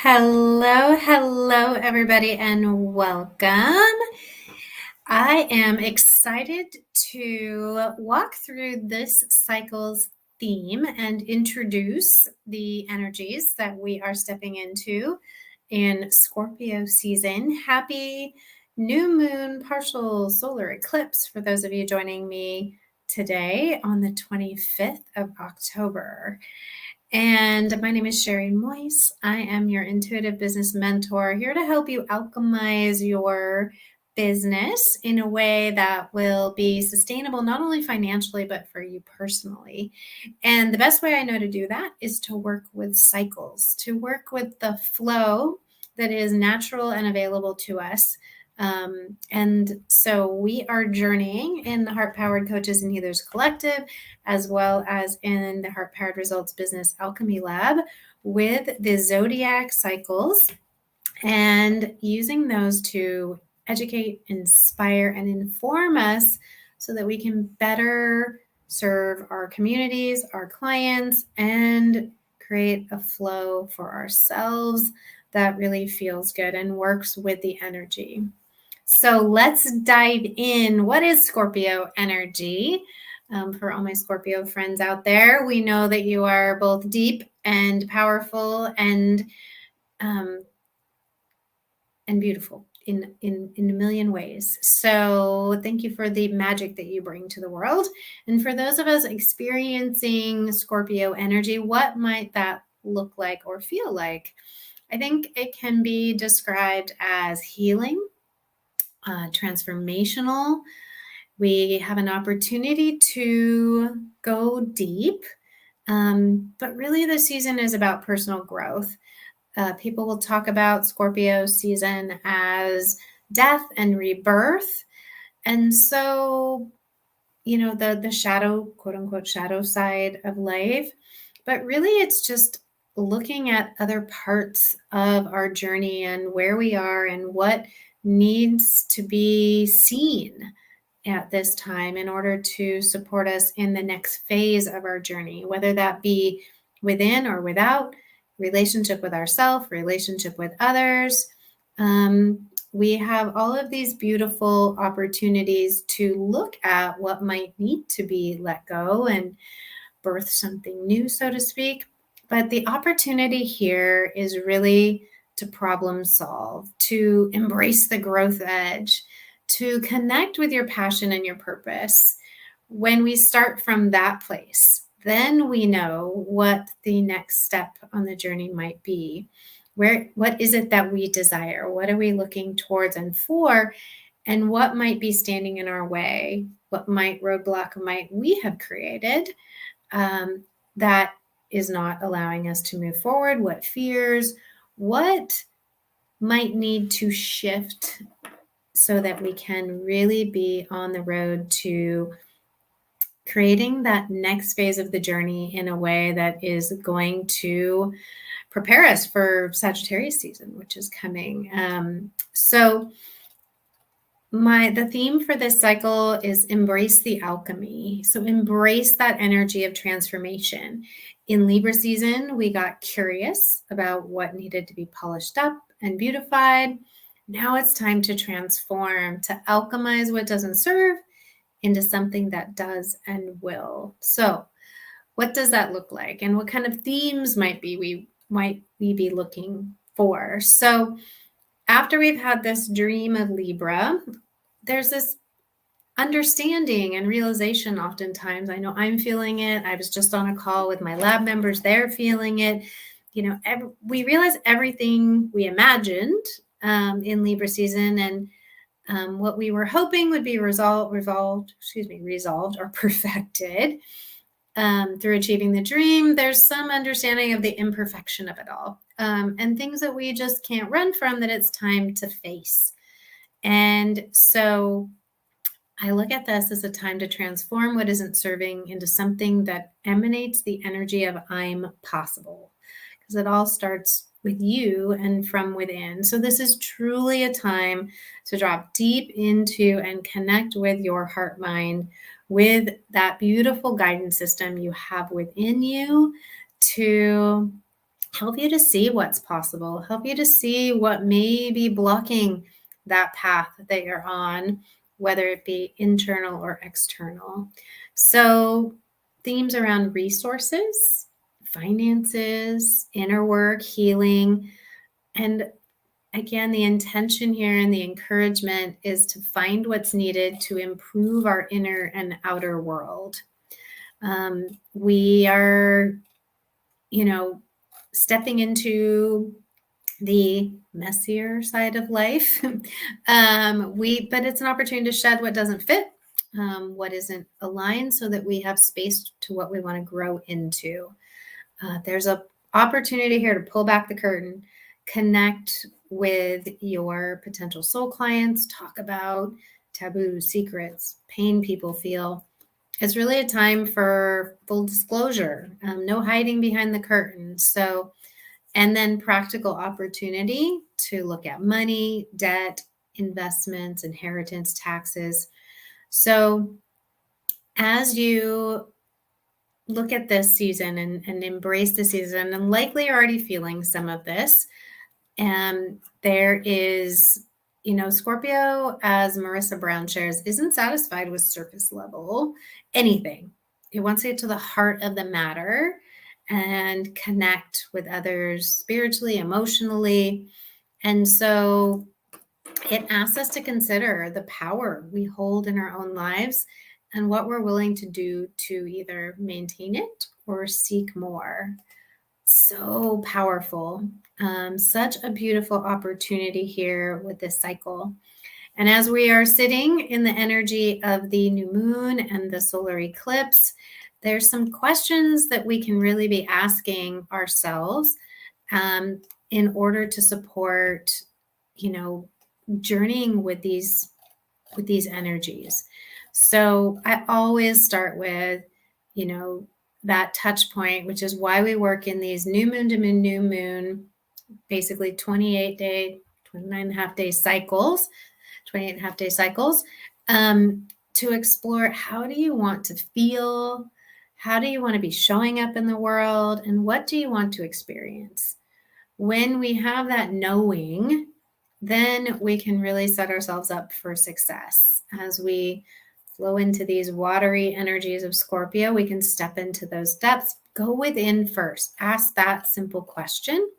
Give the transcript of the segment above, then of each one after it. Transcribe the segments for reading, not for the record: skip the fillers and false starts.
Hello, everybody, and welcome. I am excited to walk through this cycle's theme and introduce the energies that we are stepping into in Scorpio season. Happy new moon partial solar eclipse for those of you joining me today on the 25th of October. And my name is Sherry Moyce. I am your intuitive business mentor here to help you alchemize your business in a way that will be sustainable, not only financially, but for you personally. And the best way I know to do that is to work with cycles, to work with the flow that is natural and available to us. And so we are journeying in the Heart Powered Coaches and Healers Collective, as well as in the Heart Powered Results Business Alchemy Lab with the zodiac cycles and using those to educate, inspire, and inform us so that we can better serve our communities, our clients, and create a flow for ourselves that really feels good and works with the energy. So let's dive in. What is Scorpio energy? For all my Scorpio friends out there, we know that you are both deep and powerful and beautiful in a million ways. So thank you for the magic that you bring to the world. And for those of us experiencing Scorpio energy, what might that look like or feel like? I think it can be described as healing, transformational. We have an opportunity to go deep, but really the season is about personal growth. People will talk about Scorpio season as death and rebirth. And so, the shadow, quote unquote, shadow side of life. But really, it's just looking at other parts of our journey and where we are and what needs to be seen at this time in order to support us in the next phase of our journey, whether that be within or without, relationship with ourselves, relationship with others. We have all of these beautiful opportunities to look at what might need to be let go and birth something new, so to speak. But the opportunity here is really to problem solve, to embrace the growth edge, to connect with your passion and your purpose. When we start from that place, then we know what the next step on the journey might be. What is it that we desire? What are we looking towards and for? And what might be standing in our way? What roadblock might we have created that is not allowing us to move forward? What fears? What might need to shift so that we can really be on the road to creating that next phase of the journey in a way that is going to prepare us for Sagittarius season, which is coming. So the theme for this cycle is embrace the alchemy. So embrace that energy of transformation. In Libra season, we got curious about what needed to be polished up and beautified. Now it's time to transform, to alchemize what doesn't serve into something that does and will. So what does that look like? And what kind of themes might we be looking for? So after we've had this dream of Libra, there's this understanding and realization oftentimes. I know I'm feeling it. I was just on a call with my lab members. They're feeling it. We realize everything we imagined in Libra season and what we were hoping would be resolved or perfected through achieving the dream. There's some understanding of the imperfection of it all and things that we just can't run from, that it's time to face. And so I look at this as a time to transform what isn't serving into something that emanates the energy of I'm possible, because it all starts with you and from within. So this is truly a time to drop deep into and connect with your heart mind, with that beautiful guidance system you have within you, to help you to see what's possible, help you to see what may be blocking that path that you're on, whether it be internal or external. So themes around resources, finances, inner work, healing, and again, the intention here and the encouragement is to find what's needed to improve our inner and outer world. We are, stepping into the messier side of life. But it's an opportunity to shed what doesn't fit, what isn't aligned, so that we have space to what we want to grow into. There's an opportunity here to pull back the curtain, connect with your potential soul clients, talk about taboo secrets, pain people feel. It's really a time for full disclosure, no hiding behind the curtain. So, and then practical opportunity to look at money, debt, investments, inheritance, taxes. So as you look at this season and embrace the season, and likely you're already feeling some of this, and there is, Scorpio, as Marissa Brown shares, isn't satisfied with surface level anything. It wants to get to the heart of the matter and connect with others spiritually, emotionally. And so it asks us to consider the power we hold in our own lives and what we're willing to do to either maintain it or seek more. So powerful. Such a beautiful opportunity here with this cycle. And as we are sitting in the energy of the new moon and the solar eclipse, there's some questions that we can really be asking ourselves in order to support, journeying with these energies. So I always start with, that touch point, which is why we work in these new moon to new moon, basically 29 and a half day cycles, 28 and a half day cycles, to explore how do you want to feel? How do you want to be showing up in the world? And what do you want to experience? When we have that knowing, then we can really set ourselves up for success. As we flow into these watery energies of Scorpio, we can step into those depths. Go within first. Ask that simple question.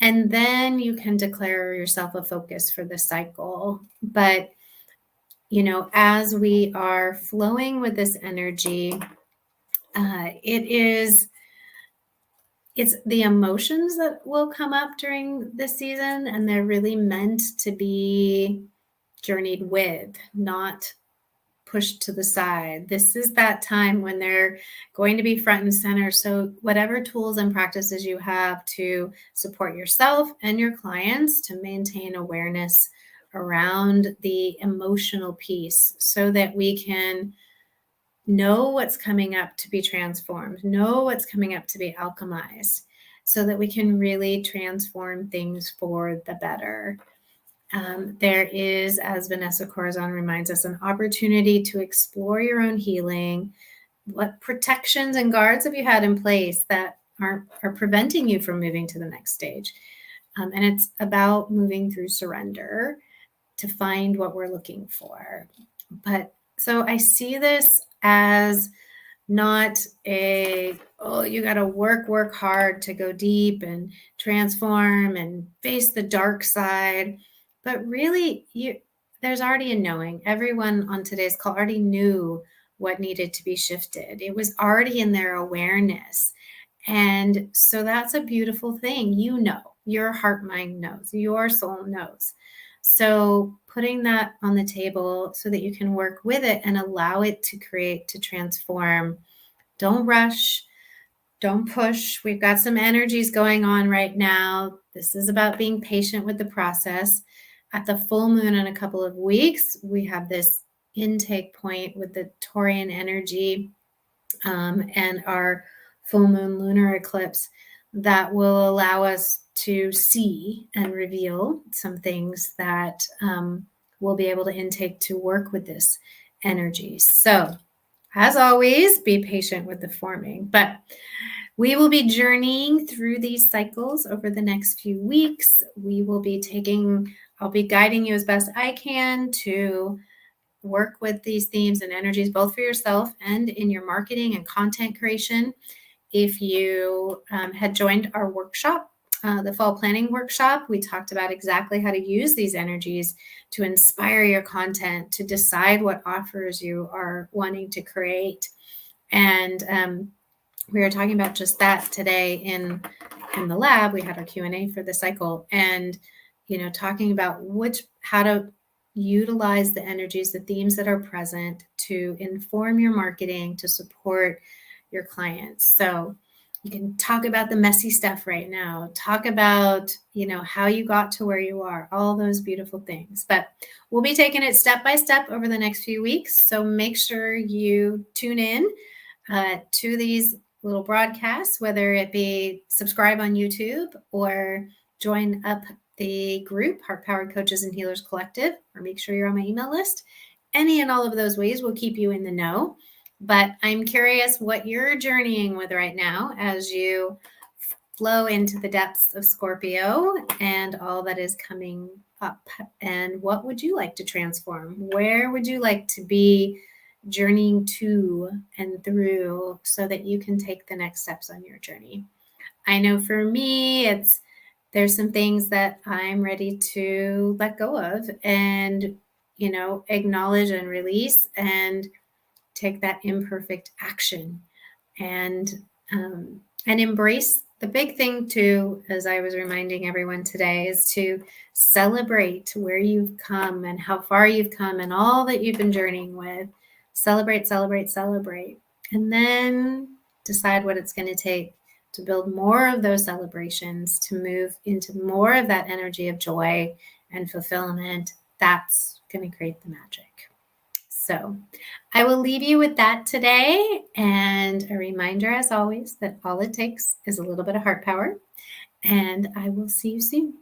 And then you can declare yourself a focus for the cycle. But, as we are flowing with this energy, it's the emotions that will come up during this season, and they're really meant to be journeyed with, not pushed to the side. This is that time when they're going to be front and center. So whatever tools and practices you have to support yourself and your clients to maintain awareness around the emotional piece, so that we can know what's coming up to be transformed, know what's coming up to be alchemized, so that we can really transform things for the better. There is, as Vanessa Corazon reminds us, an opportunity to explore your own healing. What protections and guards have you had in place that are preventing you from moving to the next stage? And it's about moving through surrender to find what we're looking for. But so I see this as not you got to work hard to go deep and transform and face the dark side. But really, there's already a knowing. Everyone on today's call already knew what needed to be shifted. It was already in their awareness. And so that's a beautiful thing. Your heart mind knows, your soul knows. So putting that on the table so that you can work with it and allow it to create, to transform. Don't rush. Don't push. We've got some energies going on right now. This is about being patient with the process. At the full moon in a couple of weeks, we have this intake point with the Taurian energy and our full moon lunar eclipse that will allow us to see and reveal some things that we'll be able to intake to work with this energy. So, as always, be patient with the forming. But We will be journeying through these cycles over the next few weeks. I'll be guiding you as best I can to work with these themes and energies, both for yourself and in your marketing and content creation. If you had joined our workshop, the fall planning workshop, we talked about exactly how to use these energies to inspire your content, to decide what offers you are wanting to create. And we were talking about just that today in the lab. We had our Q&A for the cycle, and talking about how to utilize the energies, the themes that are present to inform your marketing, to support your clients. So you can talk about the messy stuff right now, talk about how you got to where you are, all those beautiful things. But we'll be taking it step by step over the next few weeks, so make sure you tune in to these little broadcasts, whether it be subscribe on YouTube or join up the group, Heart Powered Coaches and Healers Collective, or make sure you're on my email list. Any and all of those ways will keep you in the know. But I'm curious what you're journeying with right now as you flow into the depths of Scorpio and all that is coming up. And what would you like to transform? Where would you like to be journeying to and through so that you can take the next steps on your journey? I know for me, there's some things that I'm ready to let go of and, acknowledge and release and take that imperfect action and embrace. The big thing too, as I was reminding everyone today, is to celebrate where you've come and how far you've come and all that you've been journeying with. Celebrate, celebrate, celebrate. And then decide what it's going to take to build more of those celebrations, to move into more of that energy of joy and fulfillment. That's going to create the magic. So I will leave you with that today, and a reminder, as always, that all it takes is a little bit of heart power, and I will see you soon.